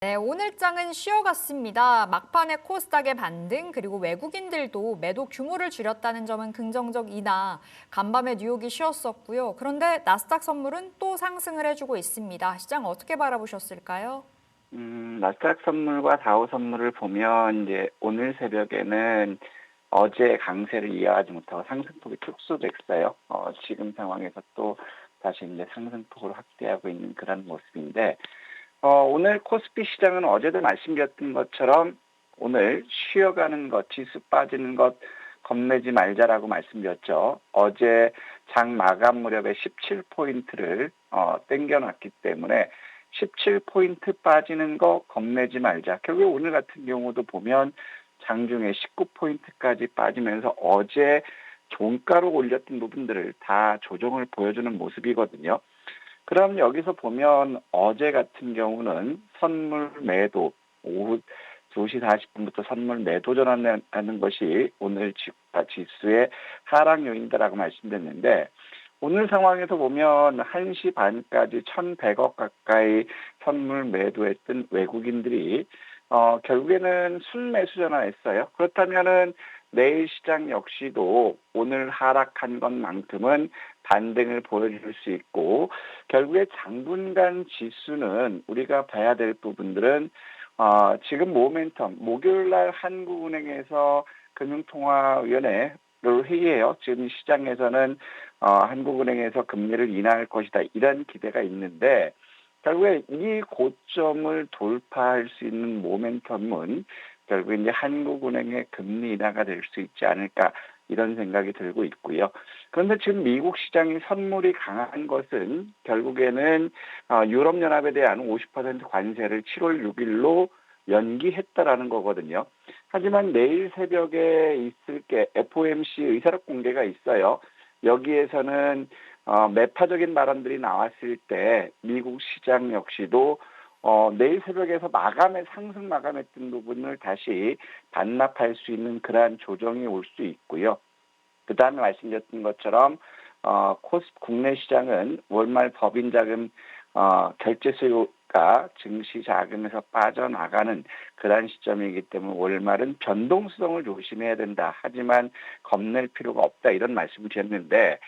네, 오늘장은 쉬어갔습니다. 막판에 코스닥의 반등 그리고 외국인들도 매도 규모를 줄였다는 점은 긍정적이나 간밤에 뉴욕이 쉬었었고요. 그런데 나스닥 선물은 또 상승을 해주고 있습니다. 시장 어떻게 바라보셨을까요? 나스닥 선물과 다우 선물을 보면 이제 오늘 새벽에는 어제 강세를 이어가지 못하고 상승폭이 축소됐어요. 지금 상황에서 또 다시 이제 상승폭을 확대하고 있는 그런 모습인데, 오늘 코스피 시장은 어제도 말씀드렸던 것처럼 오늘 쉬어가는 것, 지수 빠지는 것 겁내지 말자라고 말씀드렸죠. 어제 장 마감 무렵에 17포인트를 땡겨놨기 때문에 17포인트 빠지는 거 겁내지 말자. 결국 오늘 같은 경우도 보면 장중에 19포인트까지 빠지면서 어제 종가로 올렸던 부분들을 다 조정을 보여주는 모습이거든요. 그럼 여기서 보면 어제 같은 경우는 선물 매도, 오후 2시 40분부터 선물 매도 전환하는 것이 오늘 주가 지수의 하락 요인이라고 말씀드렸는데, 오늘 상황에서 보면 1시 반까지 1,100억 가까이 선물 매도했던 외국인들이 결국에는 순매수 전환했어요. 그렇다면은 내일 시장 역시도 오늘 하락한 것만큼은 반등을 보여줄 수 있고, 결국에 당분간 지수는 우리가 봐야 될 부분들은 지금 모멘텀, 목요일 날 한국은행에서 금융통화위원회를 회의해요. 지금 시장에서는 한국은행에서 금리를 인하할 것이다, 이런 기대가 있는데, 결국에 이 고점을 돌파할 수 있는 모멘텀은 결국 이제 한국은행의 금리 인하가 될 수 있지 않을까, 이런 생각이 들고 있고요. 그런데 지금 미국 시장이 선물이 강한 것은 결국에는 유럽연합에 대한 50% 관세를 7월 6일로 연기했다라는 거거든요. 하지만 내일 새벽에 있을 게 FOMC 의사록 공개가 있어요. 여기에서는 매파적인 발언들이 나왔을 때 미국 시장 역시도 내일 새벽에서 상승 마감했던 부분을 다시 반납할 수 있는 그러한 조정이 올 수 있고요. 그 다음에 말씀드렸던 것처럼 국내 시장은 월말 법인 자금 결제 수요가 증시 자금에서 빠져나가는 그러한 시점이기 때문에 월말은 변동성을 조심해야 된다. 하지만 겁낼 필요가 없다, 이런 말씀을 드렸는데,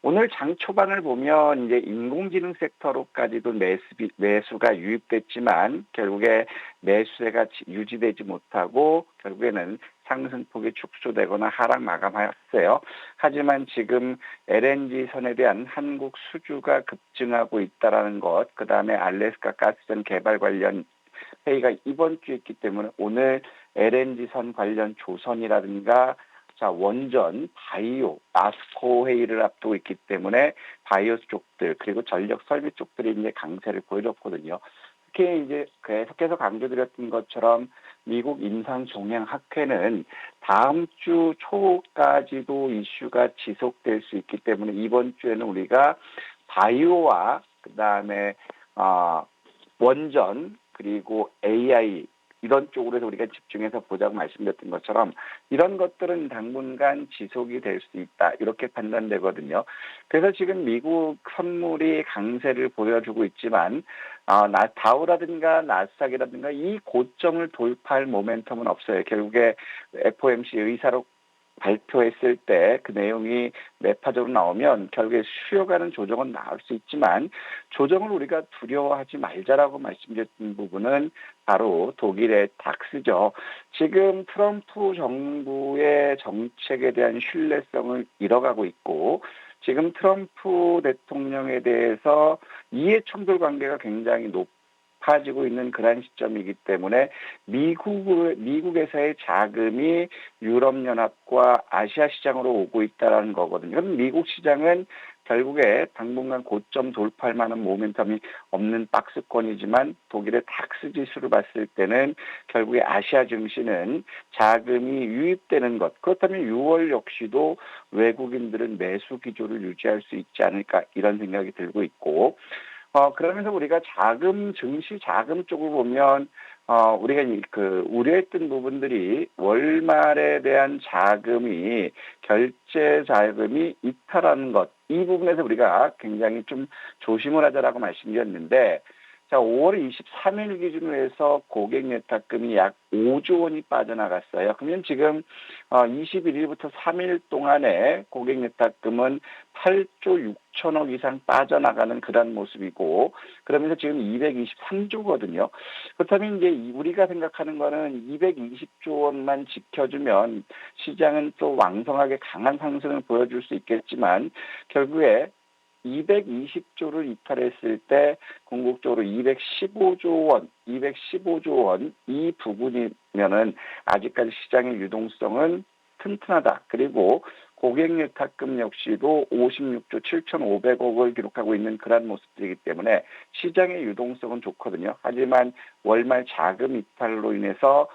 오늘 장 초반을 보면 이제 인공지능 섹터로까지도 매수가 유입됐지만 결국에 매수세가 유지되지 못하고 결국에는 상승폭이 축소되거나 하락 마감하였어요. 하지만 지금 LNG 선에 대한 한국 수주가 급증하고 있다라는 것, 그 다음에 알래스카 가스전 개발 관련 회의가 이번 주에 있기 때문에 오늘 LNG 선 관련 조선이라든가 원전, 바이오, 아스코 회의를 앞두고 있기 때문에 바이오 쪽들, 그리고 전력 설비 쪽들이 이제 강세를 보여줬거든요. 특히 이제 계속해서 강조드렸던 것처럼 미국 인상 종양 학회는 다음 주 초까지도 이슈가 지속될 수 있기 때문에 이번 주에는 우리가 바이오와 그다음에 원전, 그리고 AI, 이런 쪽으로 해서 우리가 집중해서 보자고 말씀드렸던 것처럼 이런 것들은 당분간 지속이 될 수 있다, 이렇게 판단되거든요. 그래서 지금 미국 선물이 강세를 보여주고 있지만 다우라든가 나스닥이라든가 이 고점을 돌파할 모멘텀은 없어요. 결국에 FOMC 의사록 발표했을 때 그 내용이 매파적으로 나오면 결국에 쉬어가는 조정은 나올 수 있지만, 조정을 우리가 두려워하지 말자라고 말씀드렸던 부분은 바로 독일의 닥스죠. 지금 트럼프 정부의 정책에 대한 신뢰성을 잃어가고 있고, 지금 트럼프 대통령에 대해서 이해 충돌 관계가 굉장히 높아지고 있는 그런 시점이기 때문에 미국에서의 자금이 유럽연합과 아시아 시장으로 오고 있다는 거거든요. 그럼 미국 시장은 결국에 당분간 고점 돌파할 만한 모멘텀이 없는 박스권이지만, 독일의 닥스 지수를 봤을 때는 결국에 아시아 증시는 자금이 유입되는 것, 그렇다면 6월 역시도 외국인들은 매수 기조를 유지할 수 있지 않을까, 이런 생각이 들고 있고, 그러면서 우리가 증시 자금 쪽을 보면, 우리가 우려했던 부분들이 월말에 대한 결제 자금이 이탈하는 것, 이 부분에서 우리가 굉장히 좀 조심을 하자라고 말씀드렸는데, 자, 5월 23일 기준으로 해서 고객 예탁금이 약 5조 원이 빠져나갔어요. 그러면 지금 21일부터 3일 동안에 고객 예탁금은 8조 6천억 이상 빠져나가는 그런 모습이고, 그러면서 지금 223조거든요. 그렇다면 이제 우리가 생각하는 거는 220조 원만 지켜주면 시장은 또 왕성하게 강한 상승을 보여줄 수 있겠지만, 결국에 220조를 이탈했을 때 궁극적으로 215조 원 이 부분이면은 아직까지 시장의 유동성은 튼튼하다. 그리고 고객 예탁금 역시도 56조 7,500억을 기록하고 있는 그런 모습들이기 때문에 시장의 유동성은 좋거든요. 하지만 월말 자금 이탈로 인해서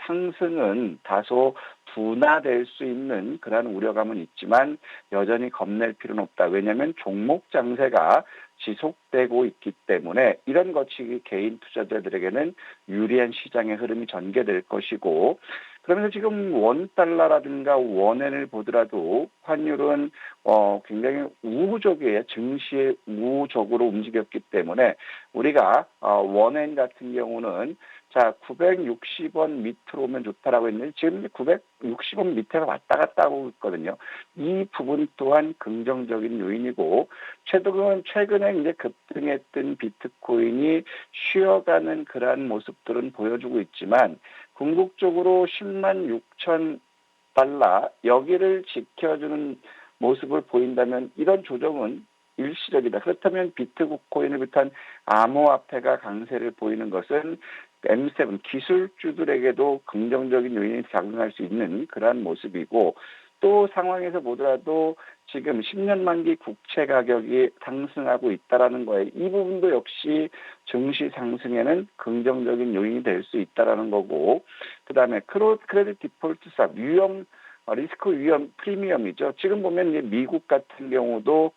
상승은 다소 둔화될 수 있는 그런 우려감은 있지만 여전히 겁낼 필요는 없다. 왜냐하면 종목 장세가 지속되고 있기 때문에 이런 것이 개인 투자자들에게는 유리한 시장의 흐름이 전개될 것이고, 그러면서 지금 원달러라든가 원엔을 보더라도 환율은 굉장히 우호적이에요. 증시에 우호적으로 움직였기 때문에 우리가 원엔 같은 경우는 자 960원 밑으로 오면 좋다라고 했는데 지금 960원 밑에가 왔다 갔다 하고 있거든요. 이 부분 또한 긍정적인 요인이고, 최근에 이제 급등했던 비트코인이 쉬어가는 그러한 모습들은 보여주고 있지만 궁극적으로 10만 6천 달러 여기를 지켜주는 모습을 보인다면 이런 조정은 일시적이다. 그렇다면 비트코인을 비롯한 암호화폐가 강세를 보이는 것은 M7 기술주들에게도 긍정적인 요인이 작용할 수 있는 그러한 모습이고, 또 상황에서 보더라도 지금 10년 만기 국채 가격이 상승하고 있다라는 거에 이 부분도 역시 증시 상승에는 긍정적인 요인이 될 수 있다라는 거고, 그다음에 크레딧 디폴트 사 리스크 위험 프리미엄이죠. 지금 보면 이제 미국 같은 경우도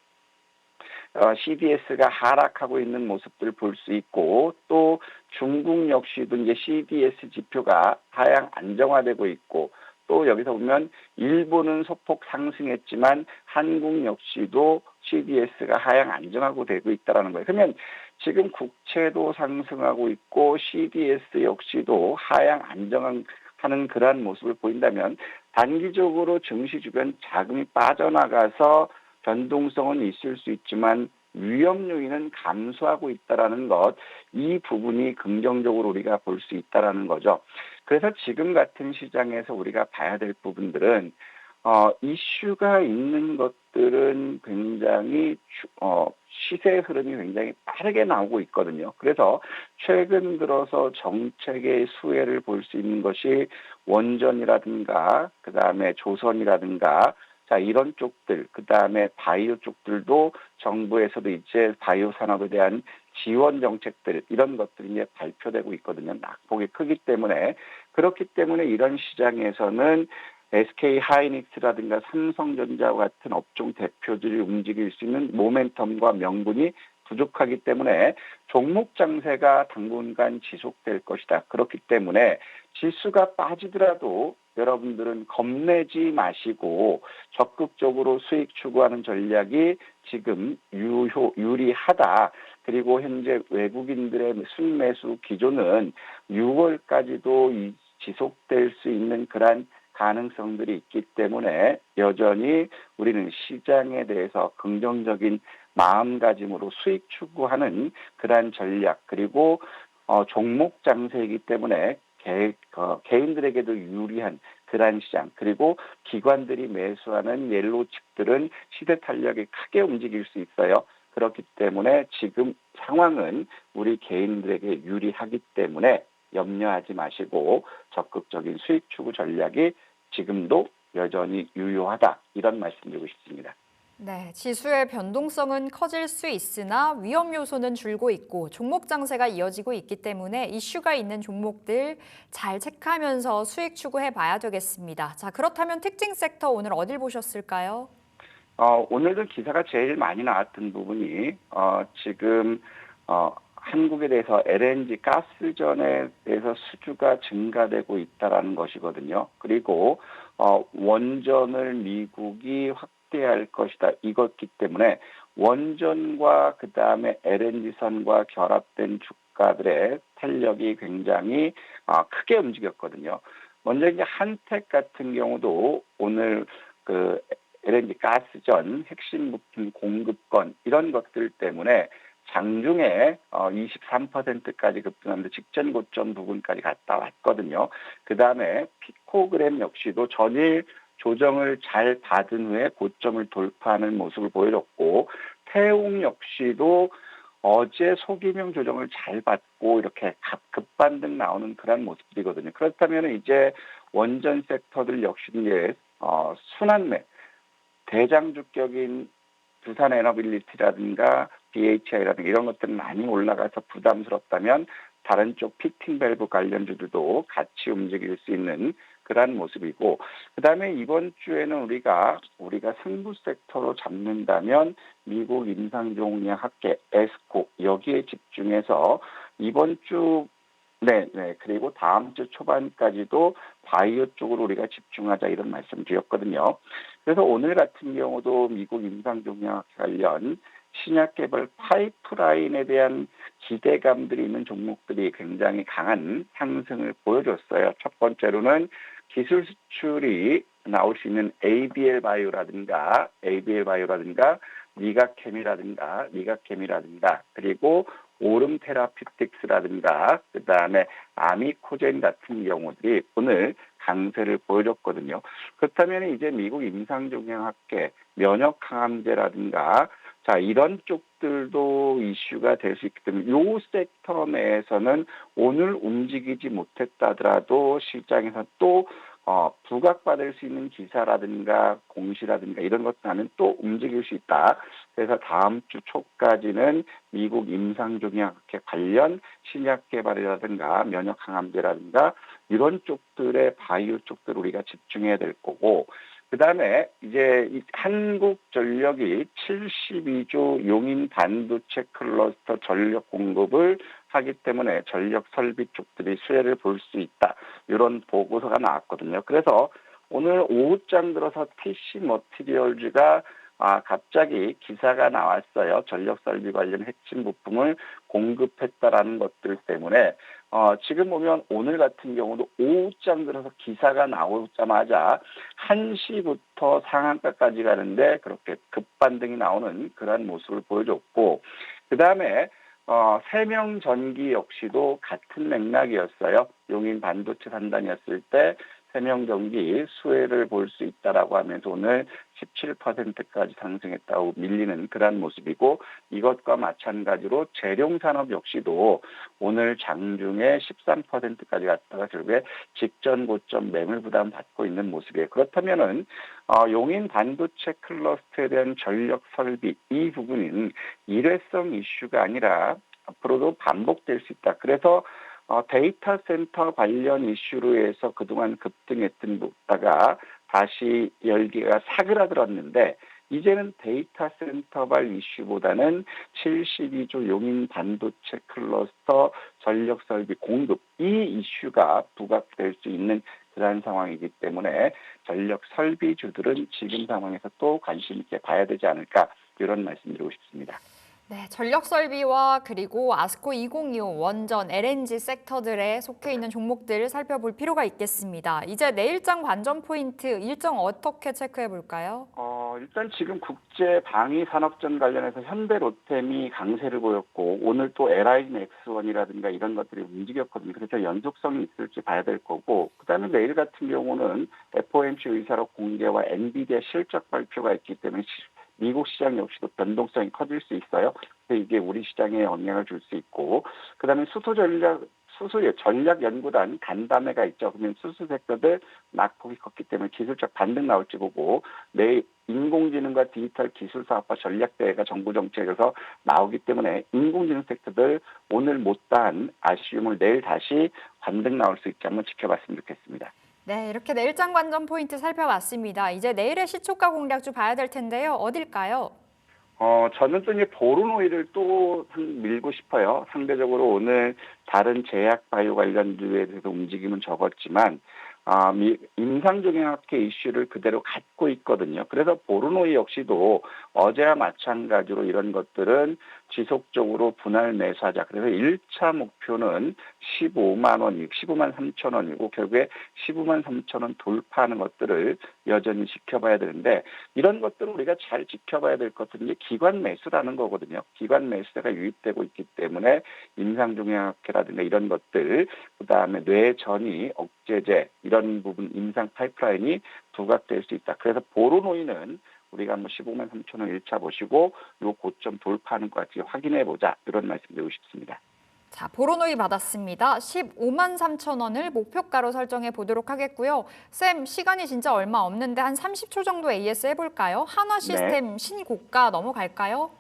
CDS가 하락하고 있는 모습들을 볼 수 있고, 또 중국 역시도 이제 CDS 지표가 하향 안정화되고 있고, 또 여기서 보면 일본은 소폭 상승했지만 한국 역시도 CDS가 하향 안정하고 되고 있다라는 거예요. 그러면 지금 국채도 상승하고 있고 CDS 역시도 하향 안정하는 그러한 모습을 보인다면 단기적으로 증시 주변 자금이 빠져나가서 변동성은 있을 수 있지만 위험 요인은 감소하고 있다라는 것, 이 부분이 긍정적으로 우리가 볼 수 있다라는 거죠. 그래서 지금 같은 시장에서 우리가 봐야 될 부분들은 이슈가 있는 것들은 굉장히 시세 흐름이 굉장히 빠르게 나오고 있거든요. 그래서 최근 들어서 정책의 수혜를 볼 수 있는 것이 원전이라든가 그다음에 조선이라든가 자, 이런 쪽들, 그 다음에 바이오 쪽들도 정부에서도 이제 바이오 산업에 대한 지원 정책들, 이런 것들이 이제 발표되고 있거든요. 낙폭이 크기 때문에. 그렇기 때문에 이런 시장에서는 SK 하이닉스라든가 삼성전자와 같은 업종 대표들이 움직일 수 있는 모멘텀과 명분이 부족하기 때문에 종목 장세가 당분간 지속될 것이다. 그렇기 때문에 지수가 빠지더라도 여러분들은 겁내지 마시고 적극적으로 수익 추구하는 전략이 지금 유리하다. 그리고 현재 외국인들의 순매수 기조는 6월까지도 지속될 수 있는 그러한 가능성들이 있기 때문에 여전히 우리는 시장에 대해서 긍정적인 마음가짐으로 수익 추구하는 그러한 전략, 그리고 종목 장세이기 때문에 개인들에게도 유리한 그러한 시장, 그리고 기관들이 매수하는 옐로우칩들은 시대 탄력이 크게 움직일 수 있어요. 그렇기 때문에 지금 상황은 우리 개인들에게 유리하기 때문에 염려하지 마시고 적극적인 수익 추구 전략이 지금도 여전히 유효하다, 이런 말씀드리고 싶습니다. 네, 지수의 변동성은 커질 수 있으나 위험 요소는 줄고 있고 종목 장세가 이어지고 있기 때문에 이슈가 있는 종목들 잘 체크하면서 수익 추구해 봐야 되겠습니다. 자, 그렇다면 특징 섹터 오늘 어딜 보셨을까요? 오늘도 기사가 제일 많이 나왔던 부분이 지금 한국에 대해서 LNG 가스전에 대해서 수주가 증가되고 있다라는 것이거든요. 그리고 원전을 미국이 확대할 것이다, 이것기 때문에 원전과 그 다음에 LNG선과 결합된 주가들의 탄력이 굉장히 크게 움직였거든요. 먼저 이제 한택 같은 경우도 오늘 그 LNG 가스전 핵심 부품 공급권 이런 것들 때문에 장중에 23%까지 급등하는데 직전 고점 부분까지 갔다 왔거든요. 그 다음에 피코그램 역시도 전일 조정을 잘 받은 후에 고점을 돌파하는 모습을 보여줬고, 태웅 역시도 어제 소규모 조정을 잘 받고 이렇게 급반등 나오는 그런 모습들이거든요. 그렇다면 이제 원전 섹터들 역시 이제 순환매 대장주격인 두산 에너빌리티라든가 BHI라든가 이런 것들은 많이 올라가서 부담스럽다면 다른 쪽 피팅 밸브 관련주들도 같이 움직일 수 있는 그러한 모습이고, 그다음에 이번 주에는 우리가 승부 섹터로 잡는다면 미국 임상종량학회 에스코 여기에 집중해서 이번 주 그리고 다음 주 초반까지도 바이오 쪽으로 우리가 집중하자 이런 말씀 드렸거든요. 그래서 오늘 같은 경우도 미국 임상종양 관련 신약 개발 파이프라인에 대한 기대감들이 있는 종목들이 굉장히 강한 상승을 보여줬어요. 첫 번째로는 기술 수출이 나올 수 있는 ABL 바이오라든가 리가케미라든가 그리고 오름 테라피틱스라든가 그다음에 아미코젠 같은 경우들이 오늘 강세를 보여줬거든요. 그렇다면 이제 미국 임상종양학회 면역 항암제라든가 이런 쪽들도 이슈가 될 수 있기 때문에 이 섹터 내에서는 오늘 움직이지 못했다더라도 시장에서 또 부각받을 수 있는 기사라든가 공시라든가 이런 것들은 또 움직일 수 있다. 그래서 다음 주 초까지는 미국 임상종양학회 관련 신약 개발이라든가 면역 항암제라든가 이런 쪽들의 바이오 쪽들 우리가 집중해야 될 거고, 그다음에 이제 한국전력이 72조 용인 반도체 클러스터 전력 공급을 하기 때문에 전력 설비 쪽들이 수혜를 볼 수 있다. 이런 보고서가 나왔거든요. 그래서 오늘 오후장 들어서 TC 머티리얼즈가 갑자기 기사가 나왔어요. 전력 설비 관련 핵심 부품을 공급했다라는 것들 때문에 지금 보면 오늘 같은 경우도 오후장 들어서 기사가 나오자마자 1시부터 상한가까지 가는데 그렇게 급반등이 나오는 그런 모습을 보여줬고, 그 다음에 세명전기 역시도 같은 맥락이었어요. 용인 반도체 산단이었을 때 세명전기 수혜를 볼 수 있다라고 하면서 오늘 17%까지 상승했다고 밀리는 그런 모습이고, 이것과 마찬가지로 재룡산업 역시도 오늘 장중에 13%까지 갔다가 결국에 직전 고점 매물 부담 받고 있는 모습이에요. 그렇다면은 용인 반도체 클러스터에 대한 전력 설비 이 부분은 일회성 이슈가 아니라 앞으로도 반복될 수 있다. 그래서 데이터 센터 관련 이슈로 해서 그동안 급등했던 곳다가 다시 열기가 사그라들었는데, 이제는 데이터 센터발 이슈보다는 72조 용인 반도체 클러스터 전력 설비 공급 이 이슈가 부각될 수 있는 그런 상황이기 때문에 전력 설비주들은 지금 상황에서 또 관심 있게 봐야 되지 않을까, 이런 말씀드리고 싶습니다. 네, 전력 설비와 그리고 아스코 2025 원전 LNG 섹터들에 속해 있는 종목들 살펴볼 필요가 있겠습니다. 이제 내일장 관전 포인트 일정 어떻게 체크해 볼까요? 일단 지금 국제 방위 산업전 관련해서 현대 로템이 강세를 보였고, 오늘 또 LIG X1이라든가 이런 것들이 움직였거든요. 그래서 연속성이 있을지 봐야 될 거고, 그다음에 내일 같은 경우는 FOMC 의사록 공개와 엔비디아 실적 발표가 있기 때문에 미국 시장 역시도 변동성이 커질 수 있어요. 그래서 이게 우리 시장에 영향을 줄 수 있고, 그다음에 수소 전략 연구단 간담회가 있죠. 그러면 수소 섹터들 낙폭이 컸기 때문에 기술적 반등 나올지 보고, 내일 인공지능과 디지털 기술 사업화 전략 대회가 정부 정책에서 나오기 때문에 인공지능 섹터들 오늘 못다한 아쉬움을 내일 다시 반등 나올 수 있게 한번 지켜봤으면 좋겠습니다. 네, 이렇게 내일장 관전 포인트 살펴봤습니다. 이제 내일의 시초가 공략주 봐야 될 텐데요. 어딜까요? 저는 또 이제 보르노이를 또 밀고 싶어요. 상대적으로 오늘 다른 제약 바이오 관련주에 대해서 움직임은 적었지만, 임상종양학회 이슈를 그대로 갖고 있거든요. 그래서 보르노이 역시도 어제와 마찬가지로 이런 것들은 지속적으로 분할 매수하자. 그래서 1차 목표는 15만 원, 15만 3천 원이고 결국에 15만 3천 원 돌파하는 것들을 여전히 지켜봐야 되는데 이런 것들을 우리가 잘 지켜봐야 될 것은 기관 매수라는 거거든요. 기관 매수세가 유입되고 있기 때문에 임상종양학회라든가 이런 것들, 그다음에 뇌전이, 억제제 이런 부분 임상 파이프라인이 부각될 수 있다. 그래서 보르노이는 우리가 15만 3천 원 1차 보시고 요 고점 돌파하는 것 같이 확인해 보자. 이런 말씀드리고 싶습니다. 자, 보로노이 받았습니다. 15만 3천 원을 목표가로 설정해 보도록 하겠고요. 쌤, 시간이 진짜 얼마 없는데 한 30초 정도 AS 해볼까요? 한화 시스템 신고가 넘어갈까요?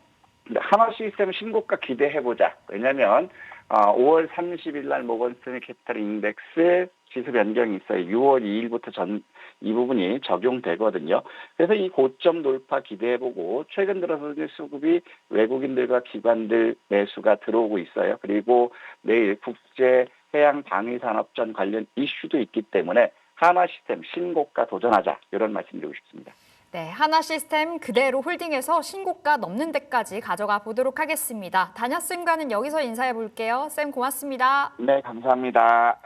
한화 시스템 신고가 기대해 보자. 왜냐하면 5월 30일 날 모건스탠리 캐피탈 인덱스 지수 변경이 있어요. 6월 2일부터 이 부분이 적용되거든요. 그래서 이 고점 돌파 기대해보고 최근 들어서 수급이 외국인들과 기관들 매수가 들어오고 있어요. 그리고 내일 국제 해양 방위 산업전 관련 이슈도 있기 때문에 한화 시스템 신고가 도전하자. 이런 말씀드리고 싶습니다. 네, 한화 시스템 그대로 홀딩해서 신고가 넘는 데까지 가져가 보도록 하겠습니다. 다녀 쌤과는 여기서 인사해 볼게요. 쌤 고맙습니다. 네, 감사합니다.